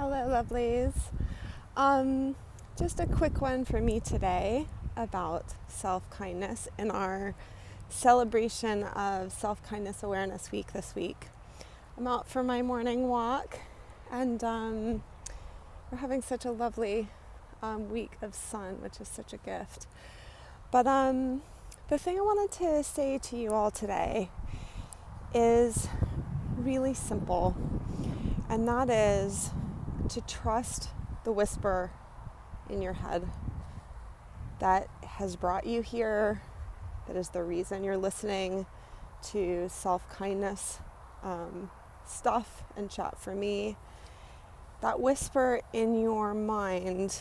Hello, lovelies. Just a quick one for me today about self-kindness in our celebration of Self-Kindness Awareness Week this week. I'm out for my morning walk, and we're having such a lovely week of sun, which is such a gift. But the thing I wanted to say to you all today is really simple, and that is to trust the whisper in your head that has brought you here, that is the reason you're listening to self-kindness stuff and Chat for Me. That whisper in your mind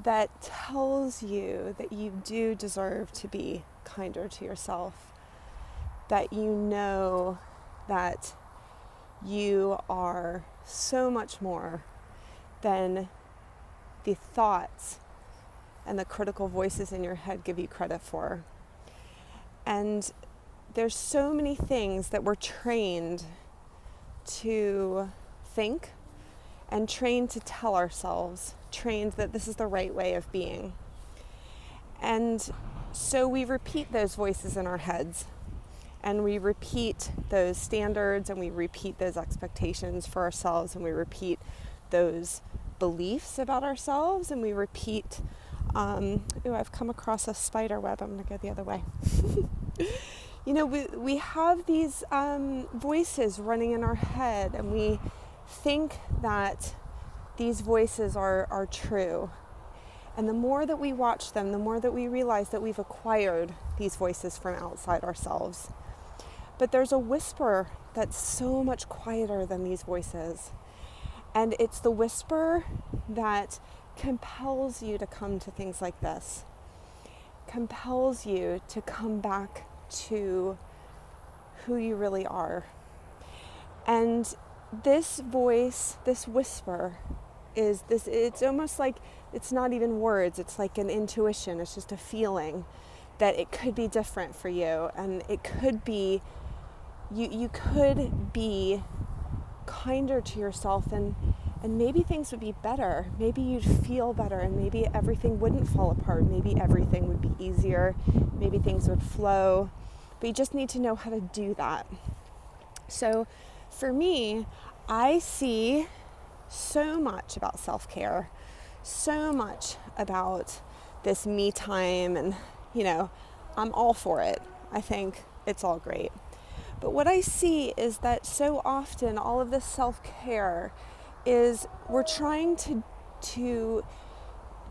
that tells you that you do deserve to be kinder to yourself, that you know that you are so much more than the thoughts and the critical voices in your head give you credit for. And there's so many things that we're trained to think and trained to tell ourselves, trained that this is the right way of being. And so we repeat those voices in our heads, and we repeat those standards, and we repeat those expectations for ourselves, and we repeat those beliefs about ourselves, and we repeat, I've come across a spider web, I'm going to go the other way. We have these voices running in our head, and we think that these voices are true. And the more that we watch them, the more that we realize that we've acquired these voices from outside ourselves. But there's a whisper that's so much quieter than these voices. And it's the whisper that compels you to come to things like this, compels you to come back to who you really are. And this voice, this whisper, it's almost like it's not even words, it's like an intuition, it's just a feeling that it could be different for you, and it could be, you could be kinder to yourself, and maybe things would be better, maybe you'd feel better, and maybe everything wouldn't fall apart, maybe everything would be easier, maybe things would flow, but you just need to know how to do that. So for me, I see so much about self-care, so much about this me time, and I'm all for it. I think it's all great. But what I see is that so often all of this self-care is we're trying to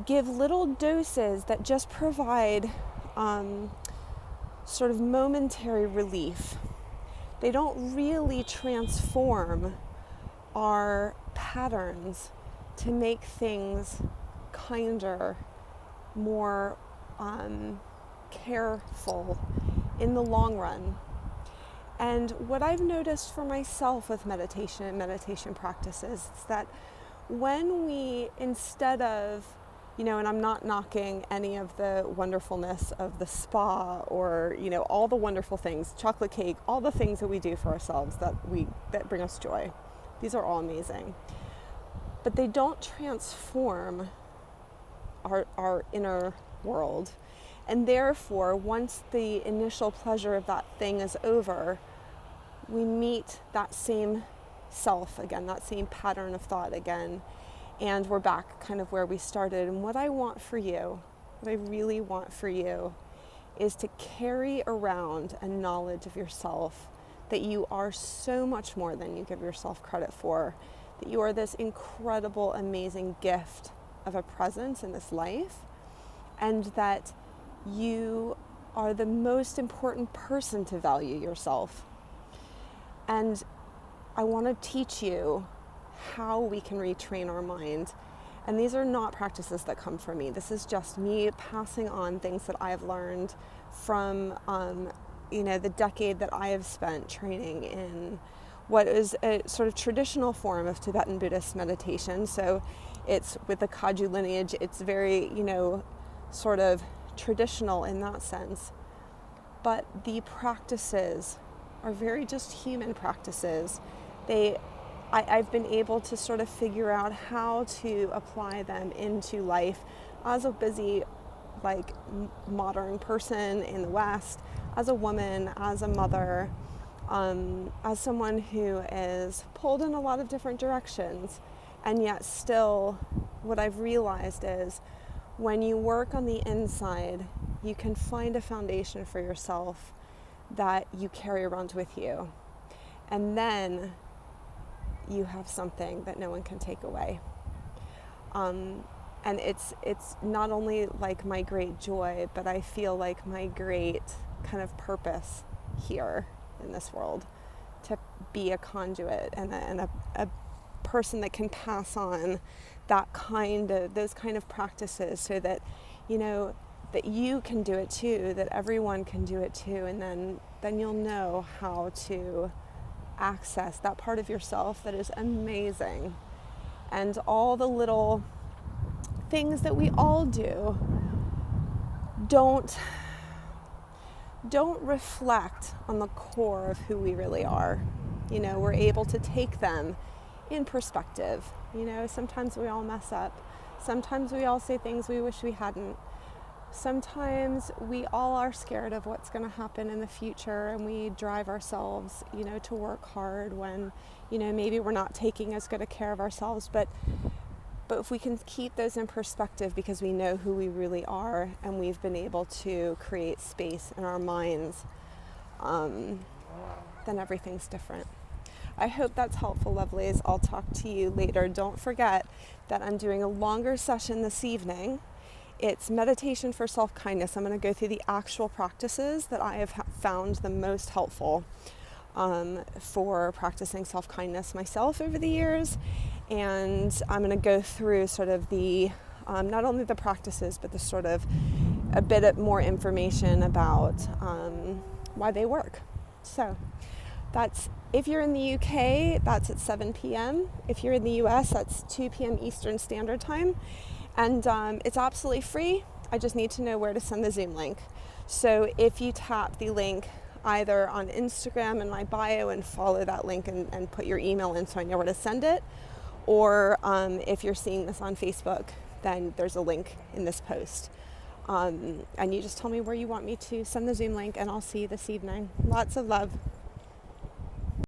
give little doses that just provide sort of momentary relief. They don't really transform our patterns to make things kinder, more careful in the long run. And what I've noticed for myself with meditation and meditation practices is that when we, instead of, and I'm not knocking any of the wonderfulness of the spa or, all the wonderful things, chocolate cake, all the things that we do for ourselves that bring us joy. These are all amazing. But they don't transform our inner world. And therefore, once the initial pleasure of that thing is over, we meet that same self again, that same pattern of thought again, and we're back kind of where we started. And what I want for you, what I really want for you, is to carry around a knowledge of yourself that you are so much more than you give yourself credit for, that you are this incredible, amazing gift of a presence in this life, and that you are the most important person to value yourself. And I want to teach you how we can retrain our mind. And these are not practices that come from me. This is just me passing on things that I've learned from the decade that I have spent training in what is a sort of traditional form of Tibetan Buddhist meditation. So it's with the Kagyu lineage. It's very, sort of traditional in that sense. But the practices are very just human practices. They I've been able to sort of figure out how to apply them into life as a busy, like, modern person in the West, as a woman, as a mother, as someone who is pulled in a lot of different directions. And yet still, what I've realized is when you work on the inside, you can find a foundation for yourself that you carry around with you. And then you have something that no one can take away. And it's not only like my great joy, but I feel like my great kind of purpose here in this world, to be a conduit and a person that can pass on those kind of practices, so that, you know, that you can do it too, that everyone can do it too, and then you'll know how to access that part of yourself that is amazing. And all the little things that we all do don't reflect on the core of who we really are. You know, we're able to take them in perspective. You know, sometimes we all mess up. Sometimes we all say things we wish we hadn't. Sometimes we all are scared of what's going to happen in the future, and we drive ourselves, you know, to work hard when, you know, maybe we're not taking as good a care of ourselves. But if we can keep those in perspective, because we know who we really are, and we've been able to create space in our minds, then everything's different. I hope that's helpful, lovelies. I'll talk to you later. Don't forget that I'm doing a longer session this evening. It's meditation for self-kindness. I'm going to go through the actual practices that I have found the most helpful for practicing self-kindness myself over the years. And I'm going to go through sort of the, not only the practices, but the sort of a bit more information about why they work. So that's, if you're in the UK, that's at 7 p.m. If you're in the US, that's 2 p.m. Eastern Standard Time. And it's absolutely free. I just need to know where to send the Zoom link. So if you tap the link either on Instagram in my bio and follow that link and put your email in so I know where to send it, or if you're seeing this on Facebook, then there's a link in this post. And you just tell me where you want me to send the Zoom link, and I'll see you this evening. Lots of love.